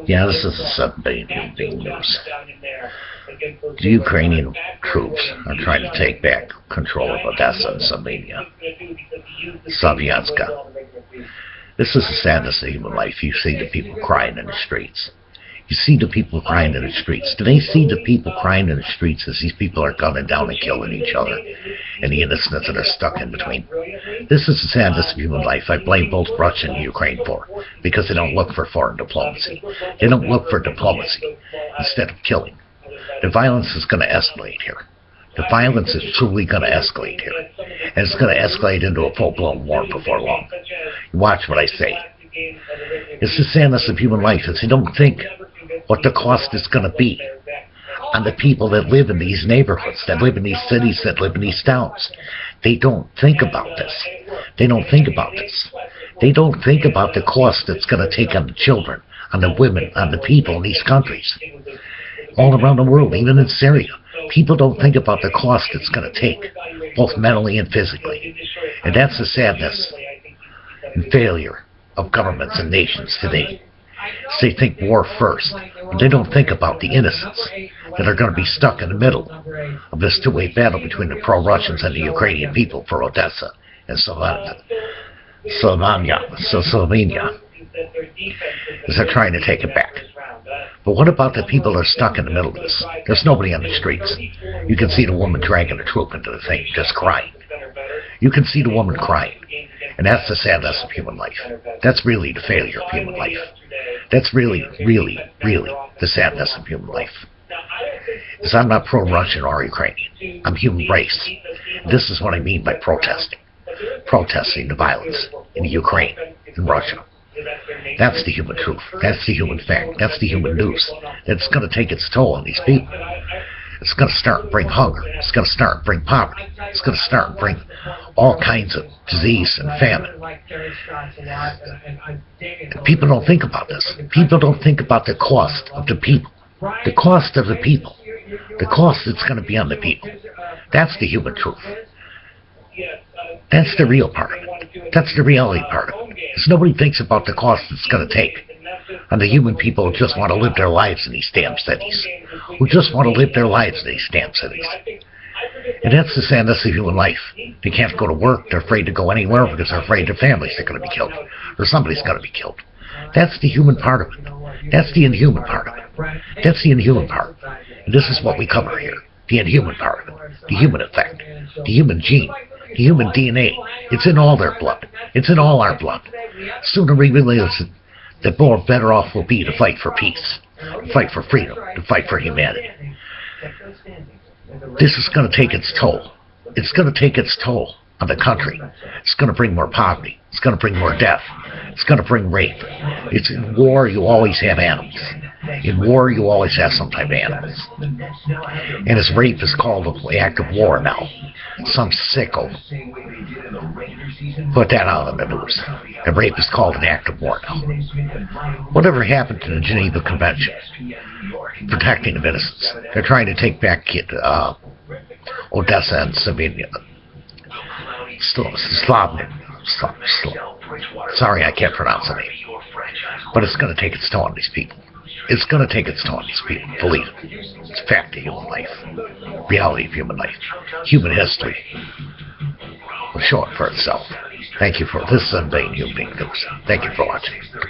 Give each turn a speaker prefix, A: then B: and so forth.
A: Yeah, this is the 7 billion news. The Ukrainian troops are trying to take back control of Odessa and Slavyanska. This is the sadness of human life. You see the people crying in the streets. You see the people crying in the streets. Do they see the people crying in the streets as these people are gunning down and killing each other and the innocents that are stuck in between? This is the sadness of human life. I blame both Russia and Ukraine for, because they don't look for foreign diplomacy. They don't look for diplomacy instead of killing. The violence is going to escalate here. The violence is truly going to escalate here. And it's going to escalate into a full-blown war before long. Watch what I say. It's the sadness of human life. Is they don't think what the cost is going to be on the people that live in these neighborhoods, that live in these cities, that live in these towns. They don't think about this. They don't think about this. They don't think about the cost it's going to take on the children, on the women, on the people in these countries. All around the world, even in Syria. People don't think about the cost it's going to take, both mentally and physically. And that's the sadness and failure of governments and nations today. They think war first, but they don't think about the innocents that are going to be stuck in the middle of this two-way battle between the pro-Russians and the Ukrainian people for Odessa and Slovenia, as they're trying to take it back. But what about the people that are stuck in the middle of this? There's nobody on the streets. You can see the woman dragging the troop into the thing, just crying. You can see the woman crying. And that's the sadness of human life. That's really the failure of human life. That's really, really, really the sadness of human life. Because I'm not pro-Russian or Ukrainian. I'm human race. This is what I mean by protesting. Protesting the violence in Ukraine and Russia. That's the human truth. That's the human fact. That's the human news. It's going to take its toll on these people. It's going to start to bring hunger. It's going to start to bring poverty. It's going to start to bring all kinds of disease and famine. And people don't think about this. People don't think about the cost of the people. The cost of the people. The cost that's going to be on the people. That's the human truth. That's the real part of it. That's the reality part of it. Because nobody thinks about the cost it's going to take on the human people who just want to live their lives in these damn cities. Who just want to live their lives in these damn cities. And that's the sadness of human life. They can't go to work. They're afraid to go anywhere because they're afraid their families are going to be killed. Or somebody's going to be killed. That's the human part of it. That's the inhuman part of it. That's the inhuman part. And this is what we cover here. The inhuman part of it. The human effect. The human gene. The human DNA. It's in all their blood. It's in all our blood. Sooner we realize it, the more better off we'll be to fight for peace, to fight for freedom, to fight for humanity. This is going to take its toll. It's going to take its toll on the country. It's going to bring more poverty. It's going to bring more death. It's going to bring rape. It's in war, you always have animals. In war, you always have some type of animals. And as rape is called an act of war now. Some sicko put that out on the news. And rape is called an act of war now. Whatever happened to the Geneva Convention? Protecting of innocents. They're trying to take back Odessa and Slovenia. Sorry, I can't pronounce the name. But it's going to take its toll on these people. It's going to take its toll on these people. Believe it. It's a fact of human life. Reality of human life. Human history will show it for itself. Thank you for this. Is Human Being News. Thank you for watching.